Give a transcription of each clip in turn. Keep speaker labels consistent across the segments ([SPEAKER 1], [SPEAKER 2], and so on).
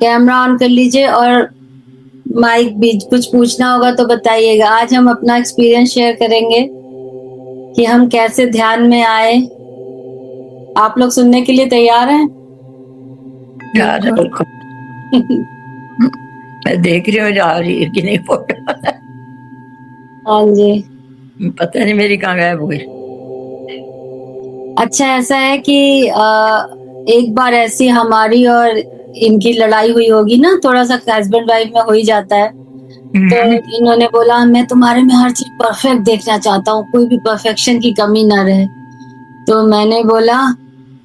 [SPEAKER 1] Camera on कर लीजिए और माइक भी, कुछ पूछना होगा तो बताइएगा। आज हम अपना एक्सपीरियंस शेयर करेंगे कि हम कैसे ध्यान में आए। आप लोग सुनने के लिए तैयार हैं?
[SPEAKER 2] यार बिल्कुल। मैं देख रही हूँ जा रही है कि नहीं फोटो।
[SPEAKER 1] हाँ जी।
[SPEAKER 2] पता नहीं मेरी कहाँ गायब हो गई।
[SPEAKER 1] अच्छा, ऐसा है कि एक बार ऐसी हमारी और इनकी लड़ाई हुई होगी ना, थोड़ा सा हस्बैंड वाइफ में हो ही जाता है। तो इन्होंने बोला मैं तुम्हारे में हर चीज परफेक्ट देखना चाहता हूँ, कोई भी परफेक्शन की कमी ना रहे। तो मैंने बोला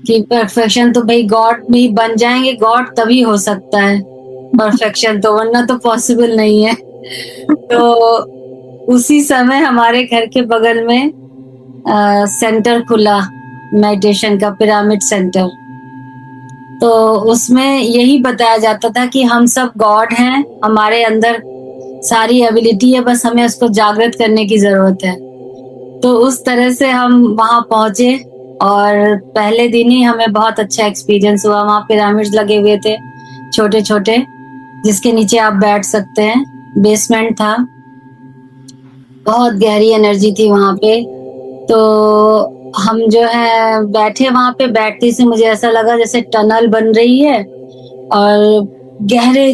[SPEAKER 1] कि परफेक्शन तो भाई गॉड में ही बन जाएंगे, गॉड तभी हो सकता है परफेक्शन, तो वरना तो पॉसिबल नहीं है। तो उसी समय हमारे घर के बगल में सेंटर खुला, मेडिटेशन का, पिरामिड सेंटर। तो उसमें यही बताया जाता था कि हम सब गॉड हैं, हमारे अंदर सारी एबिलिटी है, बस हमें उसको जागृत करने की जरूरत है। तो उस तरह से हम वहां पहुंचे और पहले दिन ही हमें बहुत अच्छा एक्सपीरियंस हुआ। वहां पिरामिड्स लगे हुए थे छोटे छोटे, जिसके नीचे आप बैठ सकते हैं। बेसमेंट था, बहुत गहरी एनर्जी थी वहां पे। तो हम जो है बैठे वहां पे, बैठते से मुझे ऐसा लगा जैसे टनल बन रही है और गहरे,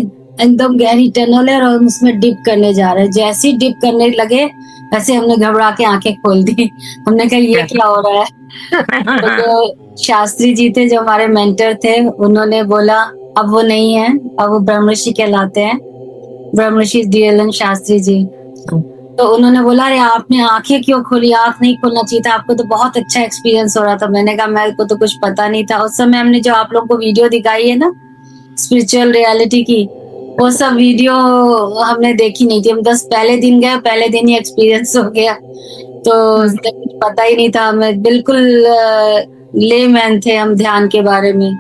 [SPEAKER 1] एकदम गहरी टनल है और हम उसमें डिप करने जा रहे हैं। जैसे ही डिप करने लगे वैसे हमने घबरा के आंखें खोल दी। हमने कहा ये क्या हो रहा है। तो जो शास्त्री जी थे, जो हमारे मेंटर थे, उन्होंने बोला अब वो नहीं है, अब वो ब्रह्मर्षि कहलाते हैं, ब्रह्मर्षि DLN शास्त्री जी। तो उन्होंने बोला अरे आपने आंखें क्यों खोली, आंख नहीं खोलना चाहिए था, आपको तो बहुत अच्छा एक्सपीरियंस हो रहा था। मैंने कहा मेरे को तो कुछ पता नहीं था। उस समय हमने जो आप लोगों को वीडियो दिखाई है ना स्पिरिचुअल रियलिटी की, वो सब वीडियो हमने देखी नहीं थी। हम बस पहले दिन गए, पहले दिन ही एक्सपीरियंस हो गया। तो कुछ पता ही नहीं था हमें, बिल्कुल लेमैन थे हम ध्यान के बारे में।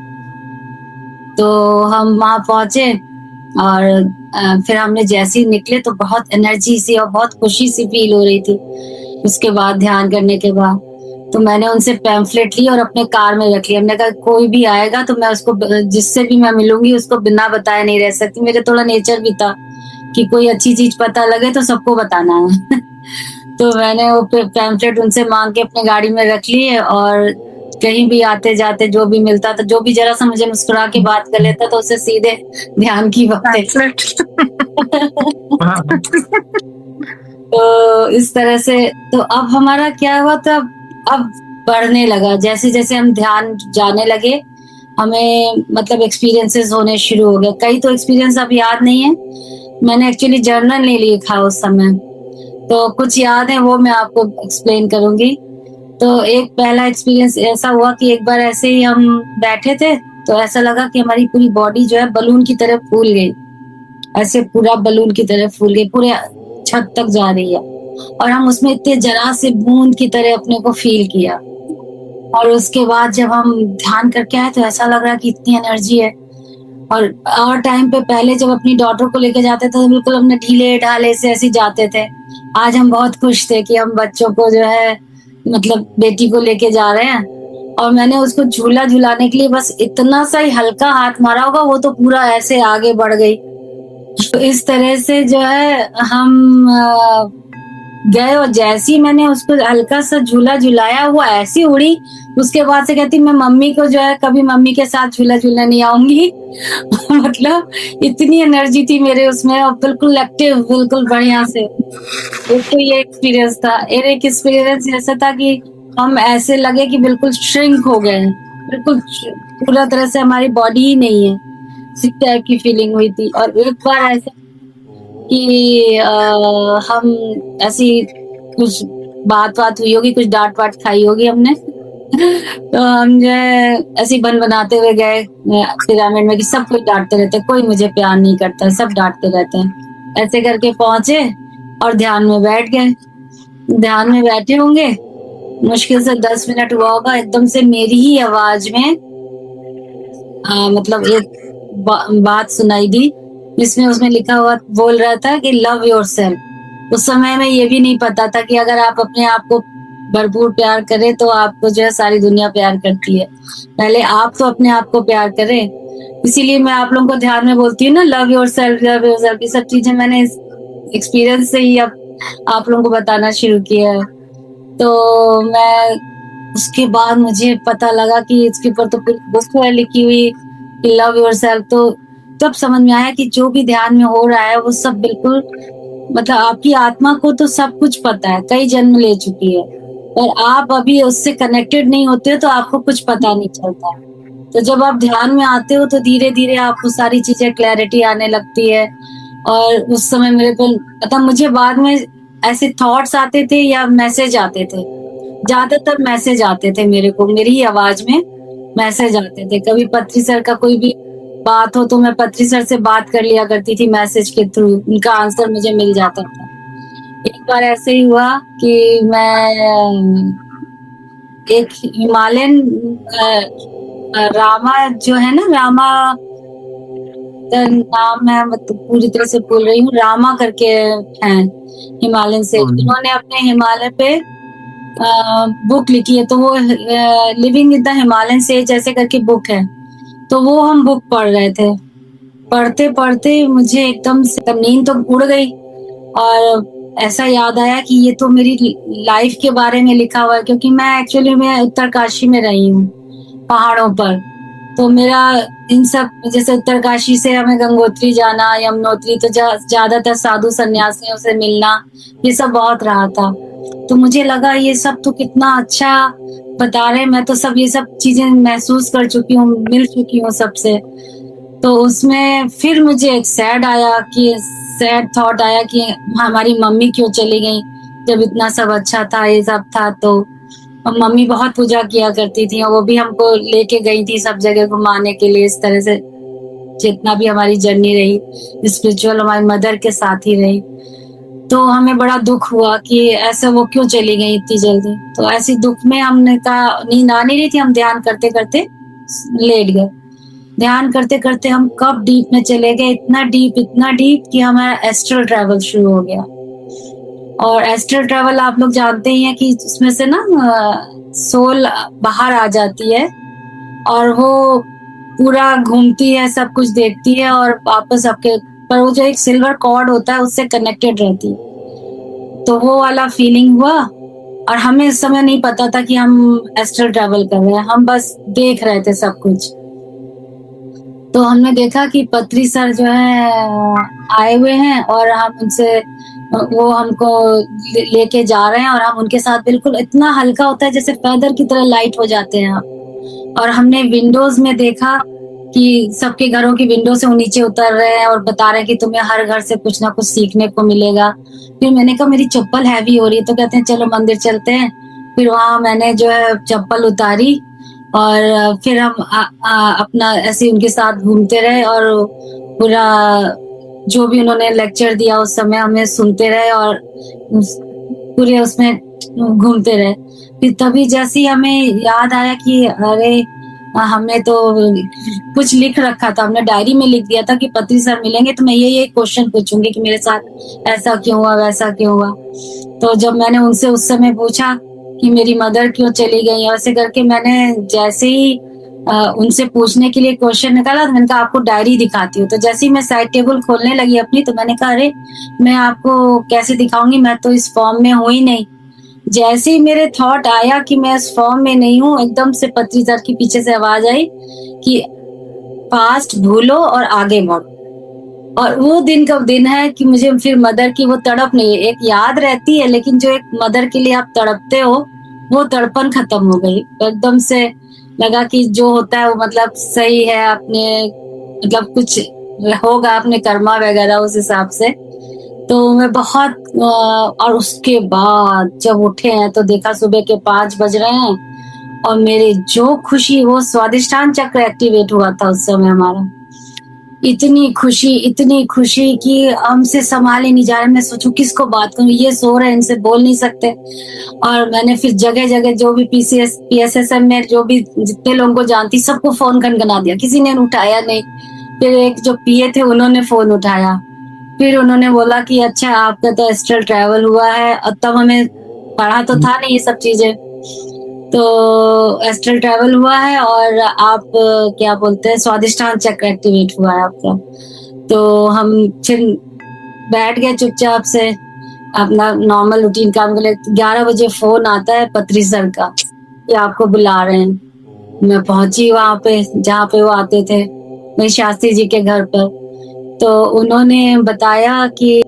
[SPEAKER 1] तो हम वहां पहुंचे और फिर हमने जैसे ही निकले तो बहुत एनर्जी सी और बहुत खुशी सी फील हो रही थी। उसके बाद ध्यान करने के बाद तो मैंने उनसे पैम्फलेट ली और अपने कार में रख लिया। हमने कहा कोई भी आएगा तो मैं उसको, जिससे भी मैं मिलूंगी उसको बिना बताए नहीं रह सकती। मेरे थोड़ा नेचर भी था कि कोई अच्छी चीज पता लगे तो सबको बताना है। तो मैंने वो पैम्फलेट उनसे मांग के अपने गाड़ी में रख लिए और कहीं भी आते जाते जो भी मिलता था, जो भी जरा सा मुझे मुस्कुरा के बात कर लेता तो उससे सीधे ध्यान की बातें। तो इस तरह से तो अब हमारा क्या हुआ था, अब बढ़ने लगा। जैसे जैसे हम ध्यान जाने लगे, हमें मतलब एक्सपीरियंसेस होने शुरू हो गए। कई तो एक्सपीरियंस अब याद नहीं है, मैंने एक्चुअली जर्नल नहीं लिखा उस समय, तो कुछ याद है वो मैं आपको एक्सप्लेन करूंगी। तो एक पहला एक्सपीरियंस ऐसा हुआ कि एक बार ऐसे ही हम बैठे थे तो ऐसा लगा कि हमारी पूरी बॉडी जो है बलून की तरह फूल गई, ऐसे पूरा बलून की तरह फूल गई, पूरे छत तक जा रही है और हम उसमें इतने जरा से बूंद की तरह अपने को फील किया। और उसके बाद जब हम ध्यान करके आए तो ऐसा लग रहा कि इतनी एनर्जी है। और टाइम पे पहले जब अपनी डॉटर को लेके जाते थे तो बिल्कुल हमने ढीले ढाले से ऐसे जाते थे। आज हम बहुत खुश थे कि हम बच्चों को जो है, मतलब बेटी को लेके जा रहे हैं। और मैंने उसको झूला झुलाने के लिए बस इतना सा ही हल्का हाथ मारा होगा, वो तो पूरा ऐसे आगे बढ़ गई। तो इस तरह से जो है हम गए और जैसे ही मैंने उसको हल्का सा झूला झुलाया वो ऐसी उड़ी। उसके बाद से कहती मैं मम्मी को जो है कभी मम्मी के साथ झूला झूलने नहीं आऊंगी। मतलब इतनी एनर्जी थी मेरे उसमें और बिल्कुल एक्टिव, बिल्कुल बढ़िया से। एक तो ये एक्सपीरियंस था। एक एक्सपीरियंस ऐसा था कि हम ऐसे लगे कि बिल्कुल श्रिंक हो गए हैं, बिल्कुल पूरा तरह से हमारी बॉडी ही नहीं है, इस टाइप की फीलिंग हुई थी। और एक बार ऐसा कि हम ऐसी कुछ बात हुई होगी, कुछ डांट वाट खाई होगी हमने। तो हम जो है ऐसी बन बनाते हुए गए पिरामिड में कि सब कोई डांटते रहते, कोई मुझे प्यार नहीं करता, सब डांटते रहते हैं। ऐसे करके पहुंचे और ध्यान में बैठ गए। ध्यान में बैठे होंगे, मुश्किल से 10 मिनट हुआ होगा, एकदम से मेरी ही आवाज में मतलब एक बात सुनाई दी जिसमें उसमें लिखा हुआ बोल रहा था कि लव योरसेल्फ। उस समय में ये भी नहीं पता था कि अगर आप अपने आप को भरपूर प्यार करें तो आपको जो है सारी दुनिया प्यार करती है। पहले आप तो अपने आप को प्यार करें। इसीलिए मैं आप लोगों को ध्यान में बोलती हूँ ना, लव योरसेल्फ, लव योरसेल्फ, ये सब चीजें मैंने एक्सपीरियंस से ही अब आप लोगों को बताना शुरू किया है। तो मैं उसके बाद मुझे पता लगा कि इसके ऊपर तो पूरी बुक है लिखी हुई कि लव योरसेल्फ। तो तब समझ में आया कि जो भी ध्यान में हो रहा है वो सब बिल्कुल, मतलब आपकी आत्मा को तो सब कुछ पता है, कई जन्म ले चुकी है, और आप अभी उससे कनेक्टेड नहीं होते हो तो आपको कुछ पता नहीं चलता। तो जब आप ध्यान में आते हो तो धीरे धीरे आपको सारी चीजें क्लैरिटी आने लगती है। और उस समय मेरे को, मतलब मुझे बाद में ऐसे थॉट्स आते थे या मैसेज आते थे, ज्यादातर मैसेज आते थे मेरे को, मेरी ही आवाज में मैसेज आते थे। कभी पत्री सर का कोई भी बात हो तो मैं पत्री सर से बात कर लिया करती थी मैसेज के थ्रू, उनका आंसर मुझे मिल जाता था। एक बार ऐसे ही हुआ कि मैं एक हिमालयन रामा जो है ना, रामा का नाम है, मतलब पूरी तरह से भूल रही हूँ, रामा करके हैं हिमालयन से, उन्होंने अपने हिमालय पे बुक लिखी है। तो वो living with the Himalayan says ऐसे करके बुक है। तो वो हम बुक पढ़ रहे थे, पढ़ते पढ़ते मुझे एकदम से नींद तो उड़ गई, और ऐसा याद आया कि ये तो मेरी लाइफ के बारे में लिखा हुआ है, क्योंकि मैं एक्चुअली मैं उत्तरकाशी में रही हूँ, पहाड़ों पर। तो मेरा इन सब, जैसे उत्तरकाशी से हमें गंगोत्री जाना, यमुनोत्री, तो ज्यादातर साधु सन्यासियों से मिलना, ये सब बहुत रहा था। तो मुझे लगा ये सब तो कितना अच्छा बता रहे हैं, मैं तो सब ये सब चीजें महसूस कर चुकी हूँ, मिल चुकी हूँ सबसे। तो उसमें फिर मुझे एक सैड थॉट आया कि हमारी मम्मी क्यों चली गई जब इतना सब अच्छा था, ये सब था। तो मम्मी बहुत पूजा किया करती थी, और वो भी हमको लेके गई थी सब जगह घुमाने के लिए। इस तरह से जितना भी हमारी जर्नी रही स्पिरिचुअल, हमारी मदर के साथ ही रही। तो हमें बड़ा दुख हुआ कि ऐसा वो क्यों चली गई इतनी जल्दी। तो ऐसी दुख में हमने कहा, नींद आ नहीं रही थी, हम ध्यान करते करते लेट गए। ध्यान करते करते हम कब डीप में चले गए, इतना डीप कि हमारा एस्ट्रल ट्रैवल शुरू हो गया। और एस्ट्रल ट्रैवल आप लोग जानते ही हैं कि उसमें से ना सोल बाहर आ जाती है, और वो पूरा घूमती है, सब कुछ देखती है, और वापस आपके पर वो जो एक सिल्वर कॉर्ड होता है उससे कनेक्टेड रहती है। तो वो वाला फीलिंग हुआ, और हमें इस समय नहीं पता था कि हम एस्ट्रल ट्रैवल कर रहे हैं, हम बस देख रहे थे सब कुछ। तो हमने देखा कि पत्री सर जो है आए हुए हैं, और हम उनसे, वो हमको लेके जा रहे हैं, और हम उनके साथ बिल्कुल, इतना हल्का होता है जैसे फेदर की तरह लाइट हो जाते हैं आप। और हमने विंडोज में देखा कि सबके घरों की विंडो से वो नीचे उतर रहे हैं और बता रहे हैं कि तुम्हें हर घर से कुछ ना कुछ सीखने को मिलेगा। फिर मैंने कहा मेरी चप्पल हैवी हो रही है, तो कहते हैं चलो मंदिर चलते हैं। फिर वहां मैंने जो है चप्पल उतारी, और फिर हम अपना ऐसे उनके साथ घूमते रहे, और पूरा जो भी उन्होंने लेक्चर दिया उस समय हमें सुनते रहे, और पूरे उसमें घूमते रहे। फिर तभी जैसे ही हमें याद आया कि अरे हमने तो कुछ लिख रखा था, हमने डायरी में लिख दिया था कि पत्री सर मिलेंगे तो मैं ये क्वेश्चन पूछूंगी कि मेरे साथ ऐसा क्यों हुआ, वैसा क्यों हुआ। तो जब मैंने उनसे उस समय पूछा कि मेरी मदर क्यों चली गई, ऐसे करके मैंने जैसे ही उनसे पूछने के लिए क्वेश्चन निकाला, तो मैंने कहा आपको डायरी दिखाती हूँ। तो जैसे ही मैं साइड टेबल खोलने लगी अपनी, तो मैंने कहा अरे मैं आपको कैसे दिखाऊंगी, मैं तो इस फॉर्म में हूँ ही नहीं। जैसे ही मेरे थॉट आया कि मैं इस फॉर्म में नहीं हूँ, एकदम से पत्री सर की पीछे से आवाज आई कि पास्ट भूलो और आगे बढ़ो। और वो दिन का दिन है कि मुझे फिर मदर की वो तड़प नहीं, एक याद रहती है, लेकिन जो एक मदर के लिए आप तड़पते हो, वो तड़पन खत्म हो गई। एकदम से लगा कि जो होता है वो मतलब सही है, अपने मतलब कुछ होगा अपने कर्मा वगैरह उस हिसाब से। तो मैं बहुत और उसके बाद जब उठे हैं तो देखा सुबह के 5 बज रहे हैं, और मेरी जो खुशी, वो स्वादिष्टान चक्र एक्टिवेट हुआ था उस समय हमारा। इतनी खुशी कि हमसे संभाल ही नहीं जा रहा। मैं सोचूं किसको बात करूं, ये सो रहे हैं, इनसे बोल नहीं सकते। और मैंने फिर जगह जगह जो भी PSSM में जो भी जितने लोगों को जानती सबको फोन खनखना दिया, किसी ने उठाया नहीं। फिर एक जो PA थे उन्होंने फोन उठाया, फिर उन्होंने बोला कि अच्छा आपका तो एस्ट्रल ट्रैवल हुआ है। और तब हमें पढ़ा तो था नहीं ये सब चीजें। तो एस्ट्रल ट्रैवल हुआ है और आप क्या बोलते हैं स्वादिष्टान चक्र एक्टिवेट हुआ है आपका। तो हम फिर बैठ गए चुपचाप से अपना नॉर्मल रूटीन काम के लिए। 11 बजे फोन आता है पत्री सर का कि आपको बुला रहे हैं। मैं पहुंची वहां पे जहाँ पे वो आते थे, मेरे शास्त्री जी के घर पर। तो उन्होंने बताया कि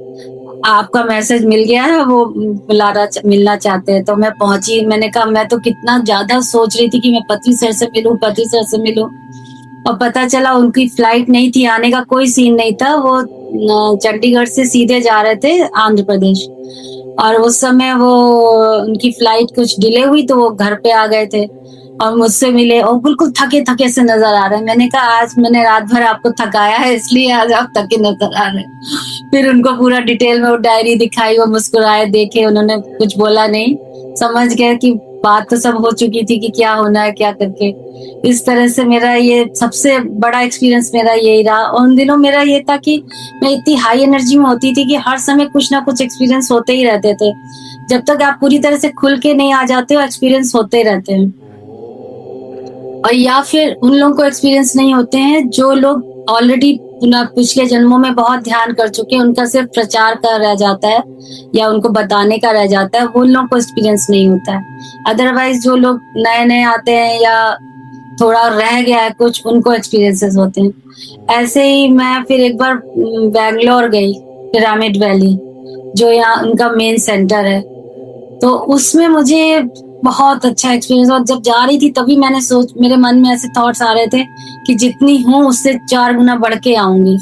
[SPEAKER 1] आपका मैसेज मिल गया है, वो मिलना चाहते हैं। तो मैं पहुंची, मैंने कहा मैं तो कितना ज्यादा सोच रही थी कि मैं पति सर से मिलूं, पति सर से मिलूं, और पता चला उनकी फ्लाइट नहीं थी, आने का कोई सीन नहीं था। वो चंडीगढ़ से सीधे जा रहे थे आंध्र प्रदेश, और उस समय वो उनकी फ्लाइट कुछ डिले हुई तो वो घर पे आ गए थे और मुझसे मिले और बिल्कुल थके थके से नजर आ रहे हैं। मैंने कहा आज मैंने रात भर आपको थकाया है इसलिए आज आप थके नजर आ रहे हैं। फिर उनको पूरा डिटेल में वो डायरी दिखाई, वो मुस्कुराए, देखे, उन्होंने कुछ बोला नहीं, समझ गए कि बात तो सब हो चुकी थी कि क्या होना है क्या करके। इस तरह से मेरा ये सबसे बड़ा एक्सपीरियंस मेरा यही रहा। उन दिनों मेरा ये था कि मैं इतनी हाई एनर्जी में होती थी कि हर समय कुछ ना कुछ एक्सपीरियंस होते ही रहते थे। जब तक आप पूरी तरह से खुल के नहीं आ जाते हो एक्सपीरियंस होते रहते हैं। और या फिर उन लोगों को एक्सपीरियंस नहीं होते हैं जो लोग ऑलरेडी पिछले जन्मों में बहुत ध्यान कर चुके हैं, उनका सिर्फ प्रचार का रह जाता है या उनको बताने का रह जाता है, वो लोगों को एक्सपीरियंस नहीं होता है। अदरवाइज जो लोग नए नए आते हैं या थोड़ा रह गया है कुछ, उनको एक्सपीरियंसेस होते हैं। ऐसे ही मैं फिर एक बार बैंगलोर गई, पिरामिड वैली जो यहाँ उनका मेन सेंटर है। तो उसमें मुझे बहुत अच्छा एक्सपीरियंस, और जब जा रही थी तभी मैंने मेरे मन में ऐसे थॉट्स आ रहे थे कि जितनी हूँ उससे 4 गुना बढ़ के आऊंगी।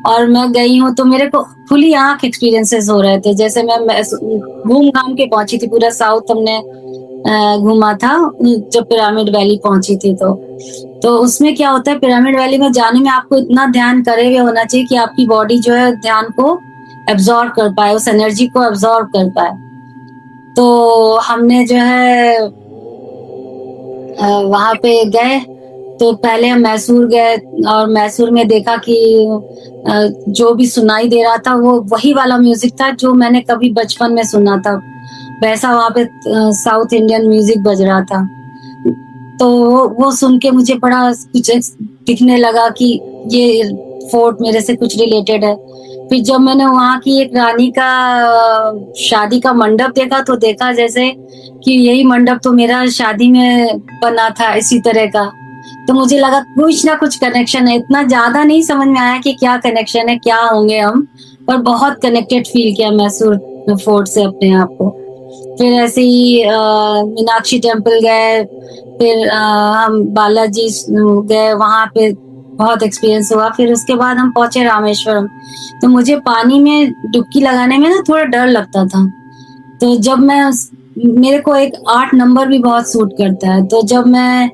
[SPEAKER 1] और मैं गई हूँ तो मेरे को खुली आंख एक्सपीरियंसेस हो रहे थे। जैसे मैं घूम घाम के पहुंची थी, पूरा साउथ हमने घूमा था जब पिरामिड वैली पहुंची थी। तो उसमें क्या होता है, पिरामिड वैली में जाने में आपको इतना ध्यान करे हुए होना चाहिए कि आपकी बॉडी जो है ध्यान को एब्जॉर्ब कर पाए, उस एनर्जी को एब्जॉर्ब कर पाए। तो हमने जो है वहां पे गए, तो पहले हम मैसूर गए और मैसूर में देखा कि जो भी सुनाई दे रहा था वो वही वाला म्यूजिक था जो मैंने कभी बचपन में सुना था। वैसा वहां पे साउथ इंडियन म्यूजिक बज रहा था। तो वो सुन के मुझे बड़ा कुछ दिखने लगा कि ये फोर्ट मेरे से कुछ रिलेटेड है। फिर जब मैंने वहां की एक रानी का शादी का मंडप देखा तो देखा जैसे कि यही मंडप तो मेरा शादी में बना था, इसी तरह का। तो मुझे लगा कुछ ना कुछ कनेक्शन है। इतना ज्यादा नहीं समझ में आया कि क्या कनेक्शन है, क्या होंगे हम, पर बहुत कनेक्टेड फील किया मैसूर फोर्ट से अपने आप को। फिर ऐसे ही मीनाक्षी टेम्पल गए, फिर हम बालाजी गए, वहां पे बहुत एक्सपीरियंस हुआ। फिर उसके बाद हम पहुंचे रामेश्वरम। तो मुझे पानी में डुबकी लगाने में ना थोड़ा डर लगता था। तो जब मैं मेरे को एक 8 नंबर भी बहुत सूट करता है। तो जब मैं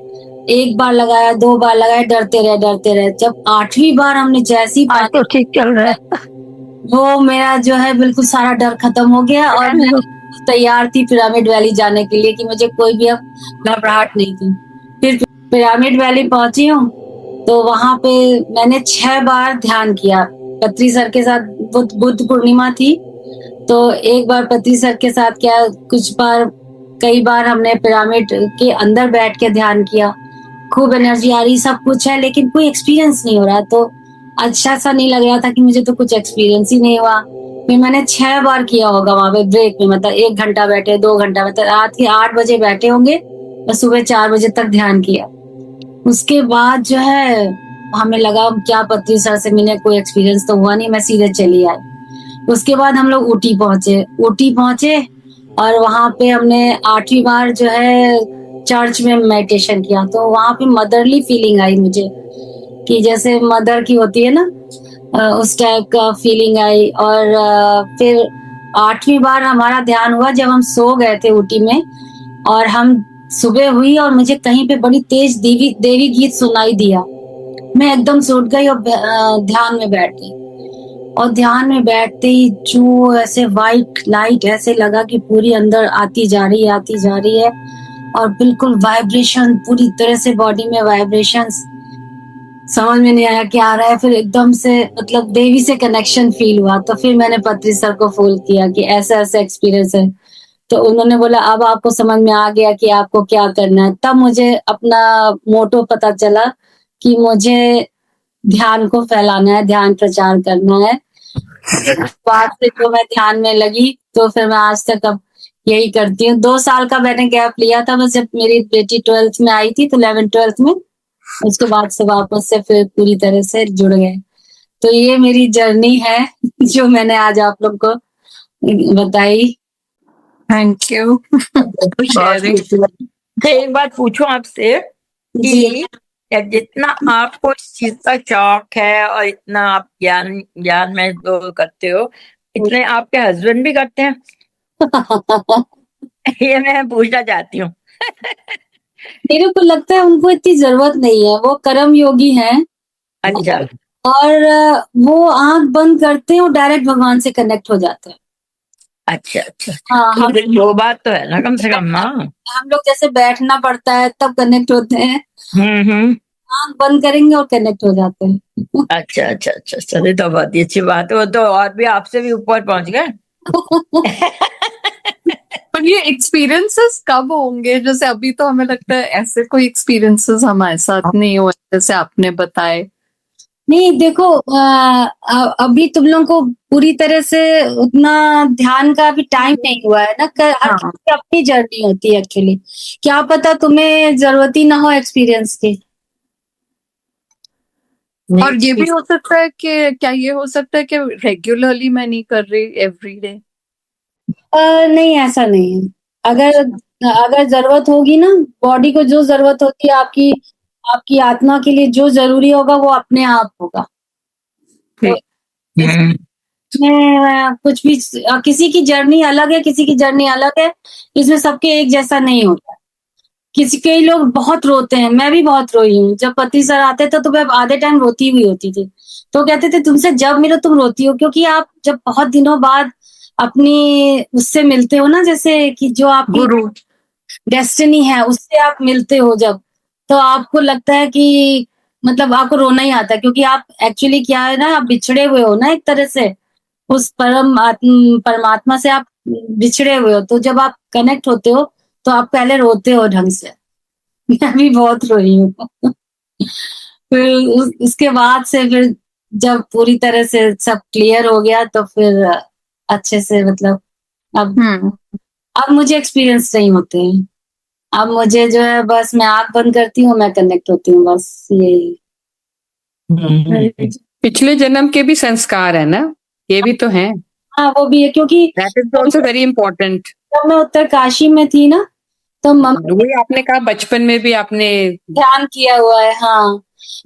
[SPEAKER 1] एक बार लगाया, 2 बार लगाया, डरते रहे। जब 8वीं बार हमने जैसी
[SPEAKER 2] आज तो ठीक चल रहा है।
[SPEAKER 1] वो मेरा जो है बिल्कुल सारा डर खत्म हो गया और मैं तैयार थी पिरामिड वैली जाने के लिए कि मुझे कोई भी अब घबराहट नहीं थी। फिर पिरामिड वैली पहुंची हूँ तो वहां पे मैंने 6 बार ध्यान किया पत्री सर के साथ। बुद्ध पूर्णिमा थी तो एक बार पत्री सर के साथ किया, कुछ बार, कई बार हमने पिरामिड के अंदर बैठ के ध्यान किया। खूब एनर्जी आ रही, सब कुछ है, लेकिन कोई एक्सपीरियंस नहीं हो रहा। तो अच्छा सा नहीं लग रहा था कि मुझे तो कुछ एक्सपीरियंस ही नहीं हुआ। फिर मैंने 6 बार किया होगा वहां पे ब्रेक में, मतलब 1 घंटा बैठे, 2 घंटा, मतलब रात के 8 बजे बैठे होंगे और सुबह 4 बजे तक ध्यान किया। उसके बाद जो है हमें लगा क्या पत्री सर से मिले, कोई एक्सपीरियंस तो हुआ नहीं, मैं सीधे चली आई। उसके बाद हम लोग ऊटी पहुंचे और वहां पे हमने 8वीं बार जो है चर्च में मेडिटेशन किया। तो वहां पे मदरली फीलिंग आई मुझे कि जैसे मदर की होती है ना, उस टाइप का फीलिंग आई। और फिर 8वीं बार हमारा ध्यान हुआ जब हम सो गए थे ऊटी में, और हम सुबह हुई और मुझे कहीं पे बड़ी तेज देवी गीत सुनाई दिया। मैं एकदम से उठ गई और ध्यान में बैठ गई। और ध्यान में बैठते ही जो ऐसे वाइट लाइट ऐसे लगा कि पूरी अंदर आती जा रही है और बिल्कुल वाइब्रेशन, पूरी तरह से बॉडी में वाइब्रेशंस, समझ में नहीं आया क्या आ रहा है। फिर एकदम से मतलब देवी से कनेक्शन फील हुआ। तो फिर मैंने पत्री सर को फोन किया कि ऐसा ऐसा एक्सपीरियंस है। तो उन्होंने बोला अब आपको समझ में आ गया कि आपको क्या करना है। तब मुझे अपना मोटो पता चला कि मुझे ध्यान को फैलाना है, ध्यान प्रचार करना है। उस बाद से जो मैं ध्यान में लगी, तो फिर मैं आज तक अब यही करती हूँ। 2 साल का मैंने गैप लिया था, बस जब मेरी बेटी 12th में आई थी, तो 11th-12th में, उसके बाद से वापस से फिर पूरी तरह से जुड़ गए। तो ये मेरी जर्नी है जो मैंने आज आप लोग को बताई।
[SPEAKER 3] Thank you for sharing.
[SPEAKER 2] एक बात पूछूं आपसे
[SPEAKER 1] जी।
[SPEAKER 2] कि जितना आपको इस चीज का शौक है और इतना आप ज्ञान ज्ञान में जो करते हो, इतने आपके हस्बैंड भी करते हैं? ये मैं पूछना चाहती हूँ।
[SPEAKER 1] मेरे को लगता है उनको इतनी जरूरत नहीं है, वो कर्म योगी हैं।
[SPEAKER 2] अच्छा
[SPEAKER 1] और वो आंख बंद करते हैं और डायरेक्ट भगवान से कनेक्ट हो जाते हैं।
[SPEAKER 2] अच्छा अच्छा।
[SPEAKER 1] हाँ,
[SPEAKER 2] तो फिर वो बात तो है ना, कम से कम ना।
[SPEAKER 1] हम लोग जैसे बैठना पड़ता है तब कनेक्ट होते हैं,
[SPEAKER 2] हम्म।
[SPEAKER 1] आंख बंद करेंगे और कनेक्ट हो जाते हैं।
[SPEAKER 2] अच्छा अच्छा अच्छा, चलिए तो बहुत ही अच्छी बात है। वो तो और भी आपसे भी ऊपर पहुंच गए।
[SPEAKER 3] पर ये एक्सपीरियंसेस कब होंगे? जैसे अभी तो हमें लगता है ऐसे कोई एक्सपीरियंसेस हमारे साथ नहीं हुए जैसे आपने बताए।
[SPEAKER 1] नहीं देखो, अभी तुम लोगों को पूरी तरह से उतना ध्यान का भी टाइम नहीं हुआ है ना। हर
[SPEAKER 3] हाँ।
[SPEAKER 1] किसी की अपनी जर्नी होती है एक्चुअली। क्या पता तुम्हें जरूरत ही ना हो एक्सपीरियंस की।
[SPEAKER 3] और ये भी हो सकता है कि क्या ये हो सकता है कि रेगुलरली मैं नहीं कर रही एवरीडे?
[SPEAKER 1] नहीं, ऐसा नहीं है। अगर अगर जरूरत होगी ना, बॉडी को जो जरूरत होती है, आपकी आपकी आत्मा के लिए जो जरूरी होगा वो अपने आप होगा। तो इसमें कुछ भी, किसी की जर्नी अलग है, किसी की जर्नी अलग है। इसमें सबके एक जैसा नहीं होता। किसी कई लोग बहुत रोते हैं, मैं भी बहुत रोई हूँ। जब पति सर आते थे तो मैं आधे टाइम रोती हुई होती थी। तो कहते थे तुमसे जब मिलो तुम रोती हो, क्योंकि आप जब बहुत दिनों बाद अपनी उससे मिलते हो ना, जैसे कि जो आपकी
[SPEAKER 3] गुरु।
[SPEAKER 1] डेस्टिनी है उससे आप मिलते हो जब, तो आपको लगता है कि मतलब आपको रोना ही आता है, क्योंकि आप एक्चुअली क्या है ना, आप बिछड़े हुए हो ना एक तरह से, उस परमात्मा से आप बिछड़े हुए हो। तो जब आप कनेक्ट होते हो तो आप पहले रोते हो ढंग से। मैं भी बहुत रोई हूँ। फिर उसके बाद से फिर जब पूरी तरह से सब क्लियर हो गया तो फिर अच्छे से, मतलब अब अब मुझे एक्सपीरियंस नहीं होते हैं। अब मुझे जो है बस मैं आंख बंद करती हूँ, मैं कनेक्ट होती हूँ, बस यही।
[SPEAKER 3] पिछले जन्म के भी संस्कार है ना, ये भी तो है।
[SPEAKER 1] हाँ, वो भी है, क्योंकि
[SPEAKER 3] that is also very important.
[SPEAKER 1] जब मैं उत्तरकाशी में थी ना, तो मम्मी
[SPEAKER 3] वही आपने कहा बचपन में भी आपने
[SPEAKER 1] ध्यान किया हुआ है। हाँ,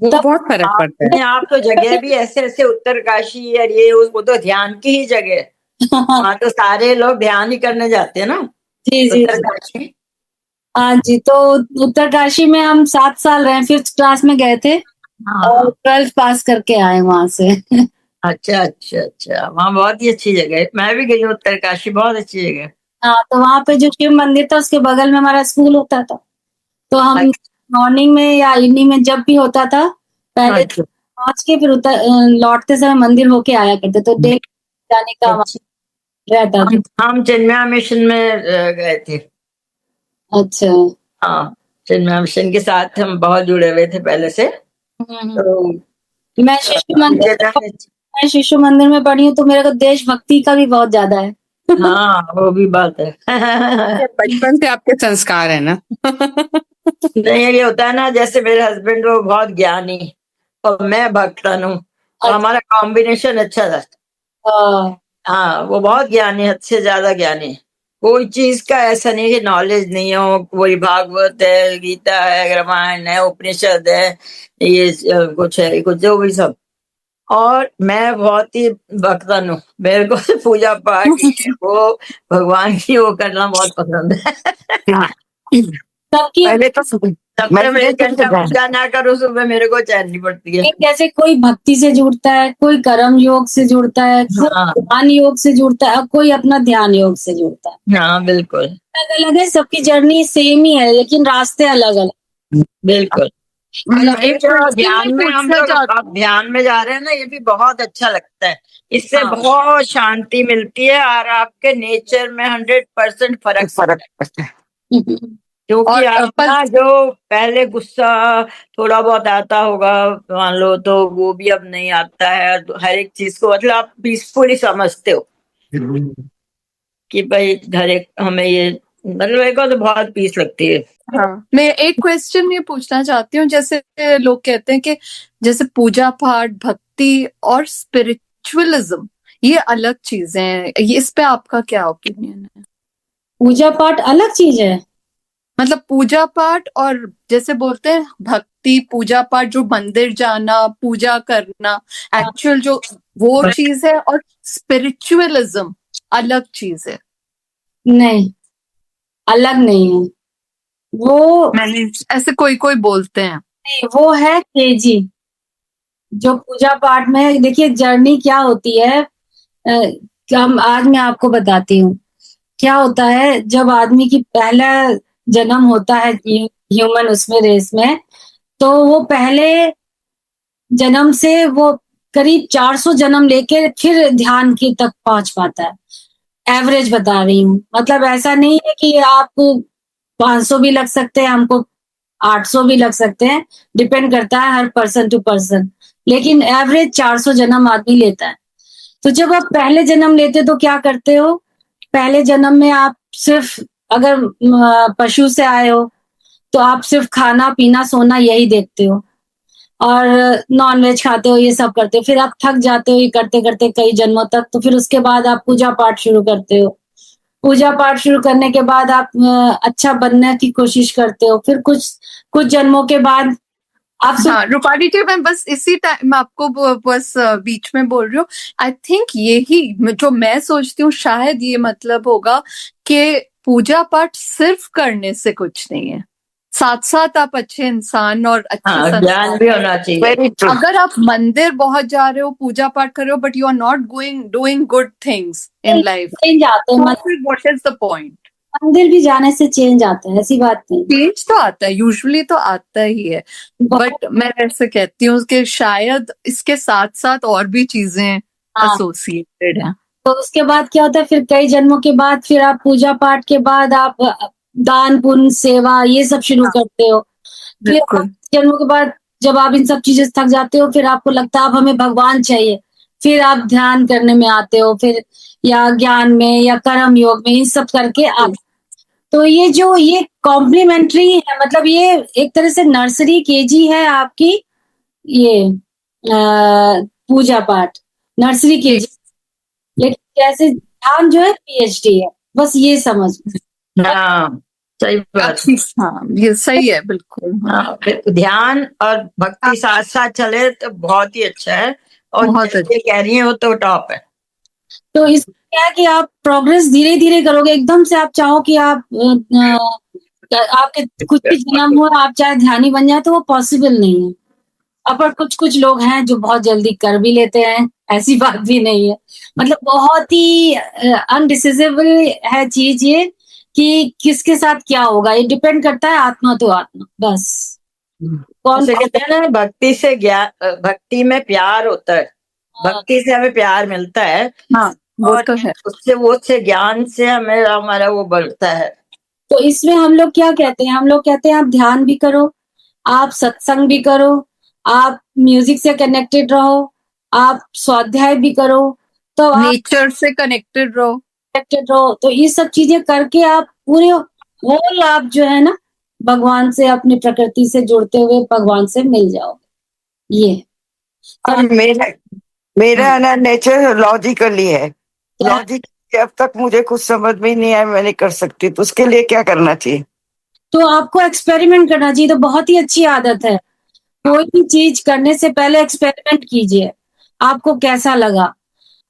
[SPEAKER 3] वो
[SPEAKER 1] तब
[SPEAKER 3] बहुत फर्क पड़ता है।
[SPEAKER 2] आप तो जगह भी ऐसे ऐसे उत्तरकाशी और ये वो तो ध्यान की ही जगह है। वहाँ तो सारे लोग ध्यान ही करने जाते हैं ना,
[SPEAKER 1] जी जी।
[SPEAKER 2] उत्तरकाशी।
[SPEAKER 1] हाँ जी, तो उत्तरकाशी में हम 7 साल रहे, 5th क्लास में गए थे और 12th पास करके आए वहां से।
[SPEAKER 2] अच्छा अच्छा अच्छा, वहाँ बहुत ही अच्छी जगह है। मैं भी गई हूँ उत्तरकाशी, बहुत अच्छी जगह है।
[SPEAKER 1] हाँ, तो वहां पे जो शिव मंदिर था उसके बगल में हमारा स्कूल होता था। तो हम मॉर्निंग में या इवनिंग में जब भी होता था, पहले
[SPEAKER 2] अच्छा।
[SPEAKER 1] पहुंच के फिर लौटते समय मंदिर होके आया करते, तो डेली जाने का रहता था।
[SPEAKER 2] हम चिन्मया मिशन में गए थे।
[SPEAKER 1] अच्छा।
[SPEAKER 2] हाँ, चिन्मया मिशन के साथ हम बहुत जुड़े हुए थे पहले से। तो
[SPEAKER 1] मैं शिशु मंदिर में पढ़ी हूँ, तो मेरे को देशभक्ति का भी बहुत ज्यादा है।
[SPEAKER 2] हाँ, वो भी बात है।
[SPEAKER 3] बचपन से आपके संस्कार है ना।
[SPEAKER 2] नहीं, ये होता है ना, जैसे मेरे हस्बैंड वो बहुत ज्ञानी और मैं भक्तन हूँ, तो हमारा कॉम्बिनेशन अच्छा था। हाँ, वो बहुत ज्ञानी, हद से ज्यादा ज्ञानी। कोई चीज का ऐसा नहीं कि नॉलेज नहीं हो। वही भागवत है, गीता है, रामायण है, उपनिषद है, ये कुछ है, कुछ जो भी सब। और मैं बहुत ही भक्तन हूँ, मेरे को पूजा पाठ ये वो भगवान की वो करना बहुत पसंद है।
[SPEAKER 1] सबकी
[SPEAKER 3] पहले तो
[SPEAKER 2] तब तक मैं 1 घंटा पूजा ना करूँ सुबह, मेरे को चैन नहीं पड़ती है।
[SPEAKER 1] जैसे कोई भक्ति से जुड़ता है, कोई कर्म योग से जुड़ता है,
[SPEAKER 2] हाँ
[SPEAKER 1] कोई ध्यान योग से जुड़ता है, और कोई अपना ध्यान योग से जुड़ता है।
[SPEAKER 2] हाँ, बिल्कुल
[SPEAKER 1] अलग अलग है, सबकी जर्नी सेम ही है लेकिन रास्ते अलग अलग।
[SPEAKER 2] बिल्कुल।
[SPEAKER 3] मतलब
[SPEAKER 2] ये
[SPEAKER 3] एक
[SPEAKER 2] जो
[SPEAKER 3] क्वेश्चन
[SPEAKER 2] ध्यान
[SPEAKER 3] मैं
[SPEAKER 2] में हम
[SPEAKER 3] पूछना
[SPEAKER 2] लोग
[SPEAKER 3] चाहती
[SPEAKER 2] अब ध्यान में जा रहे हैं ना, ये भी बहुत अच्छा लगता है। इससे
[SPEAKER 3] हाँ।
[SPEAKER 2] बहुत शांति मिलती है और आपके नेचर में 100% फर्क पड़ता है। क्योंकि
[SPEAKER 3] और
[SPEAKER 2] आप ना जो पहले गुस्सा थोड़ा बहुत आता होगा मान लो, तो वो भी अब नहीं आता है। हर एक चीज को मतलब आप पीसफुली समझते हो कि भाई हर एक हमें ये मतलब मेरे को तो बहुत पीस लगती है।
[SPEAKER 3] हाँ, मैं एक क्वेश्चन ये पूछना चाहती हूँ, जैसे लोग कहते हैं कि जैसे पूजा पाठ, भक्ति और स्पिरिचुअलिज्म ये अलग चीजें हैं, ये इस पे आपका क्या ओपिनियन है?
[SPEAKER 1] पूजा पाठ अलग चीज है।
[SPEAKER 3] मतलब पूजा पाठ और जैसे बोलते हैं भक्ति, पूजा पाठ जो मंदिर जाना, पूजा करना, एक्चुअल जो वो चीज है, और स्पिरिचुअलिज्म अलग चीज है।
[SPEAKER 1] नहीं, अलग नहीं है वो।
[SPEAKER 3] मैंने ऐसे कोई कोई बोलते हैं।
[SPEAKER 1] नहीं, वो है केजी। जो पूजा पाठ में देखिए जर्नी क्या होती है, हम आज मैं आपको बताती हूँ क्या होता है। जब आदमी की पहला जन्म होता है ह्यूमन उसमें रेस में, तो वो पहले जन्म से वो करीब 400 जन्म लेके फिर ध्यान की तक पहुंच पाता है। एवरेज बता रही हूँ, मतलब ऐसा नहीं है कि आपको 500 भी लग सकते हैं, हमको 800 भी लग सकते हैं, डिपेंड करता है हर पर्सन टू पर्सन। लेकिन एवरेज 400 जन्म आदमी लेता है। तो जब आप पहले जन्म लेते तो क्या करते हो? पहले जन्म में आप सिर्फ, अगर पशु से आए हो तो आप सिर्फ खाना पीना सोना यही देखते हो, और नॉन वेज खाते हो, ये सब करते हो। फिर आप थक जाते हो ये करते करते कई जन्मों तक, तो फिर उसके बाद आप पूजा पाठ शुरू करते हो। पूजा पाठ शुरू करने के बाद आप अच्छा बनने की कोशिश करते हो। फिर कुछ कुछ जन्मों के बाद आप
[SPEAKER 3] हाँ रूपाली जी, मैं बस इसी टाइम आपको बस बीच में बोल रही हूँ। आई थिंक यही जो मैं सोचती हूँ, शायद ये मतलब होगा कि पूजा पाठ सिर्फ करने से कुछ नहीं है, साथ साथ आप अच्छे इंसान और अच्छे
[SPEAKER 2] हाँ, ज्ञान
[SPEAKER 3] संस्कार
[SPEAKER 2] भी होना चाहिए।
[SPEAKER 3] अगर आप मंदिर बहुत जा रहे हो, पूजा पाठ कर रहे हो, but you are not going doing good things in life,
[SPEAKER 1] change आते हैं।
[SPEAKER 3] तो फिर व्हाट इज द पॉइंट?
[SPEAKER 1] मंदिर भी जाने से चेंज आता है, ऐसी बात नहीं।
[SPEAKER 3] चेंज तो आता है, यूजुअली तो आता ही है, बट मैं ऐसे कहती हूँ कि शायद इसके साथ साथ और भी चीजें
[SPEAKER 1] हाँ,
[SPEAKER 3] एसोसिएटेड हैं।
[SPEAKER 1] तो उसके बाद क्या होता है, फिर कई जन्मों के बाद फिर आप पूजा पाठ के बाद आप दान पुण्य सेवा ये सब शुरू करते हो। फिर
[SPEAKER 3] बिल्कुल।
[SPEAKER 1] जन्मों के बाद जब आप इन सब चीजें से थक जाते हो, फिर आपको लगता है अब हमें भगवान चाहिए, फिर आप ध्यान करने में आते हो, फिर या ज्ञान में या कर्म योग में, इन सब करके आप। तो ये कॉम्प्लीमेंट्री है, मतलब ये एक तरह से नर्सरी केजी है आपकी, ये पूजा पाठ नर्सरी केजी। लेकिन जैसे ध्यान जो है पीएचडी है, बस ये समझ।
[SPEAKER 2] हाँ, सही बात।
[SPEAKER 3] हाँ ये सही है, बिल्कुल।
[SPEAKER 2] हाँ, फिर ध्यान और भक्ति साथ साथ चले तो बहुत ही अच्छा है। और
[SPEAKER 3] बहुत
[SPEAKER 2] जैसे कह रही है वो तो टॉप है।
[SPEAKER 1] तो इसमें क्या है कि आप प्रोग्रेस धीरे धीरे करोगे। एकदम से आप चाहो कि आप आपके कुछ भी जन्म हो आप चाहे ध्यानी बन जाए, तो वो पॉसिबल नहीं है। पर कुछ कुछ लोग हैं जो बहुत जल्दी कर भी लेते हैं, ऐसी बात भी नहीं है। मतलब बहुत ही अनडिसाइजेबल है चीज ये, कि किसके साथ क्या होगा, ये डिपेंड करता है आत्मा तो आत्मा, बस। कौन
[SPEAKER 2] जैसे कहते हैं ना, भक्ति से ज्ञान, भक्ति में प्यार होता है। भक्ति से हमें प्यार मिलता है।
[SPEAKER 3] हाँ वो
[SPEAKER 2] और
[SPEAKER 3] तो है।
[SPEAKER 2] उससे ज्ञान से हमें हमारा वो बढ़ता है।
[SPEAKER 1] तो इसमें हम लोग क्या कहते हैं, हम लोग कहते हैं आप ध्यान भी करो, आप सत्संग भी करो, आप म्यूजिक से कनेक्टेड रहो, आप स्वाध्याय भी करो, तो आप
[SPEAKER 3] नेचर से कनेक्टेड रहो।
[SPEAKER 1] कनेक्टेड रहो। तो ये सब चीजें करके आप पूरे होल आप जो है ना भगवान से, अपनी प्रकृति से जुड़ते हुए भगवान से मिल जाओगे। ये
[SPEAKER 4] और मेरा ना नेचर लॉजिकली है।
[SPEAKER 1] हाँ।
[SPEAKER 4] लॉजिक अब तक मुझे कुछ समझ में ही नहीं आया, मैं नहीं कर सकती, तो उसके लिए क्या करना चाहिए?
[SPEAKER 1] तो आपको एक्सपेरिमेंट करना चाहिए, तो बहुत ही अच्छी आदत है। कोई भी चीज करने से पहले एक्सपेरिमेंट कीजिए, आपको कैसा लगा।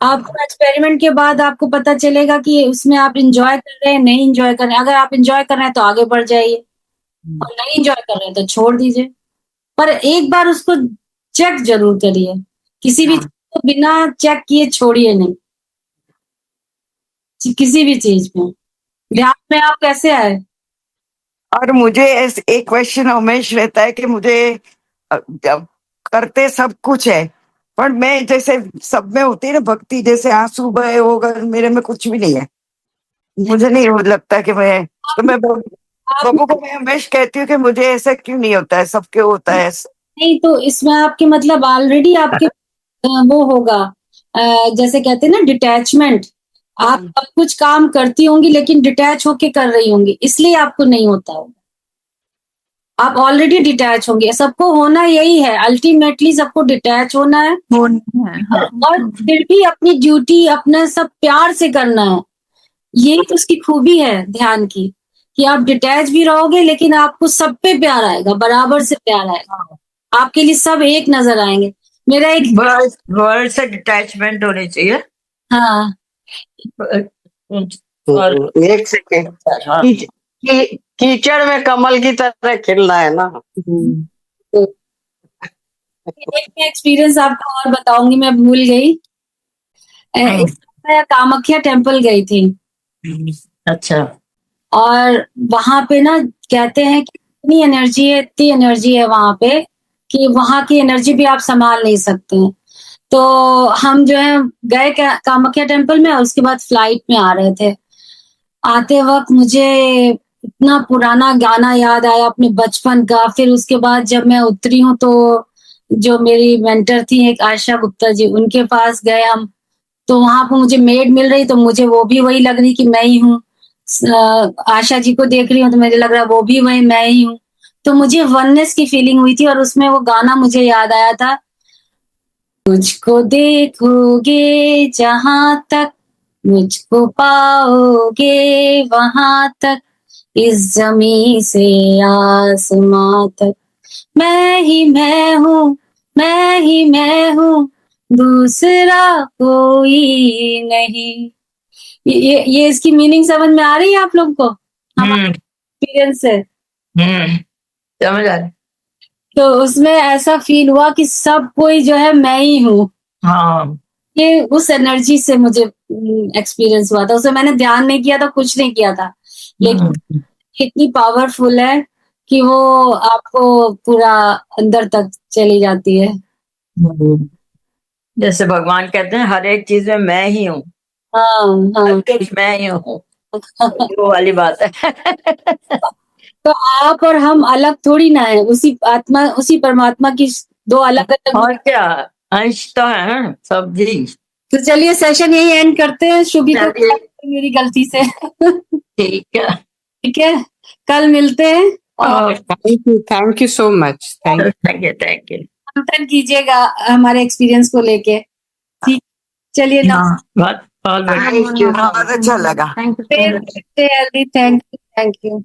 [SPEAKER 1] आपको एक्सपेरिमेंट के बाद आपको पता चलेगा कि उसमें आप इंजॉय कर रहे हैं नहीं इंजॉय कर रहे हैं। अगर आप इंजॉय कर रहे हैं तो आगे बढ़ जाइए, और नहीं इंजॉय कर रहे हैं तो छोड़ दीजिए। पर एक बार उसको चेक जरूर करिए, किसी भी चीज को बिना चेक किए छोड़िए नहीं, किसी भी चीज में। ध्यान में आप कैसे आए?
[SPEAKER 4] और मुझे एक क्वेश्चन हमेशा रहता है कि मुझे जब करते सब कुछ है, पर मैं जैसे सब में होती है ना भक्ति, जैसे आंसू बहे होगा, मेरे में कुछ भी नहीं है। मुझे नहीं लगता कि मैं, तो मैं बब्बू को मैं हमेशा कहती हूँ कि मुझे ऐसा क्यों नहीं होता है, सबके होता है ऐसा।
[SPEAKER 1] नहीं, तो इसमें आपके मतलब ऑलरेडी आपके वो होगा, जैसे कहते हैं ना डिटैचमेंट। आप सब कुछ काम करती होंगी लेकिन डिटैच होके कर रही होंगी, इसलिए आपको नहीं होता होगा। आप ऑलरेडी डिटैच होंगे, सबको होना यही है, अल्टीमेटली सबको डिटैच होना है
[SPEAKER 3] हाँ।
[SPEAKER 1] और फिर भी अपनी ड्यूटी अपना सब प्यार से करना है। यही तो उसकी खूबी है ध्यान की, कि आप डिटैच भी रहोगे लेकिन आपको सब पे प्यार आएगा, बराबर से प्यार आएगा, आपके लिए सब एक नजर आएंगे। मेरा एक
[SPEAKER 2] वर्ल्ड से डिटैचमेंट होनी चाहिए।
[SPEAKER 1] हाँ
[SPEAKER 2] और
[SPEAKER 5] एक सेकेंड,
[SPEAKER 2] हाँ,
[SPEAKER 5] कीचड़ में कमल की तरह खिलना है ना।
[SPEAKER 1] एक एक्सपीरियंस आपको और बताऊंगी, मैं भूल गई। मैं कामाख्या टेम्पल गई थी
[SPEAKER 2] अच्छा।
[SPEAKER 1] और वहां पे ना कहते हैं कि इतनी एनर्जी है वहां पे कि वहां की एनर्जी भी आप संभाल नहीं सकते हैं। तो हम जो है गए कामाख्या टेम्पल में, उसके बाद फ्लाइट में आ रहे थे। आते वक्त मुझे इतना पुराना गाना याद आया अपने बचपन का। फिर उसके बाद जब मैं उतरी हूँ तो जो मेरी मेंटर थी एक आशा गुप्ता जी, उनके पास गए हम। तो वहां पर मुझे मेड मिल रही, तो मुझे वो भी वही लग रही कि मैं ही हूँ। आशा जी को देख रही हूँ तो मुझे लग रहा वो भी वही मैं ही हूँ। तो मुझे वननेस की फीलिंग हुई थी और उसमें वो गाना मुझे याद आया था, मुझको देखोगे जहां तक, मुझको पाओगे वहां तक, इस जमी से आसमां तक, मैं ही मैं हूँ, मैं ही मैं हूँ, दूसरा कोई नहीं। ये इसकी मीनिंग समझ में आ रही है आप लोग को? हमारा एक्सपीरियंस है।
[SPEAKER 2] समझ आ रही।
[SPEAKER 1] तो उसमें ऐसा फील हुआ कि सब कोई जो है मैं ही हूँ।
[SPEAKER 2] हाँ,
[SPEAKER 1] ये उस एनर्जी से मुझे एक्सपीरियंस हुआ था। उसे मैंने ध्यान नहीं किया था, कुछ नहीं किया था, लेकिन इतनी पावरफुल है कि वो आपको पूरा अंदर तक चली जाती है।
[SPEAKER 2] जैसे भगवान कहते हैं हर एक चीज में मैं ही हूँ,
[SPEAKER 1] हाँ हाँ।
[SPEAKER 2] हर कुछ मैं ही हूँ, वो वाली बात है।
[SPEAKER 1] तो आप और हम अलग थोड़ी ना है, उसी आत्मा उसी परमात्मा की दो अलग अलग।
[SPEAKER 2] और क्या, अंश तो है सब जी।
[SPEAKER 1] तो चलिए सेशन यही एंड करते हैं। शुभी को
[SPEAKER 2] चलिए।
[SPEAKER 1] मेरी गलती से।
[SPEAKER 2] ठीक है।
[SPEAKER 1] ठीक है, कल मिलते हैं और
[SPEAKER 5] thank you so much, thank you.
[SPEAKER 2] Thank you, thank you.
[SPEAKER 1] चिंतन कीजिएगा हमारे एक्सपीरियंस को लेके। ठीक, चलिए ना।
[SPEAKER 2] हाँ, बहुत बहुत बढ़िया।
[SPEAKER 4] थैंक यू, बहुत अच्छा लगा।
[SPEAKER 1] Thank you, thank you.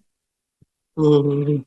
[SPEAKER 5] Hmm.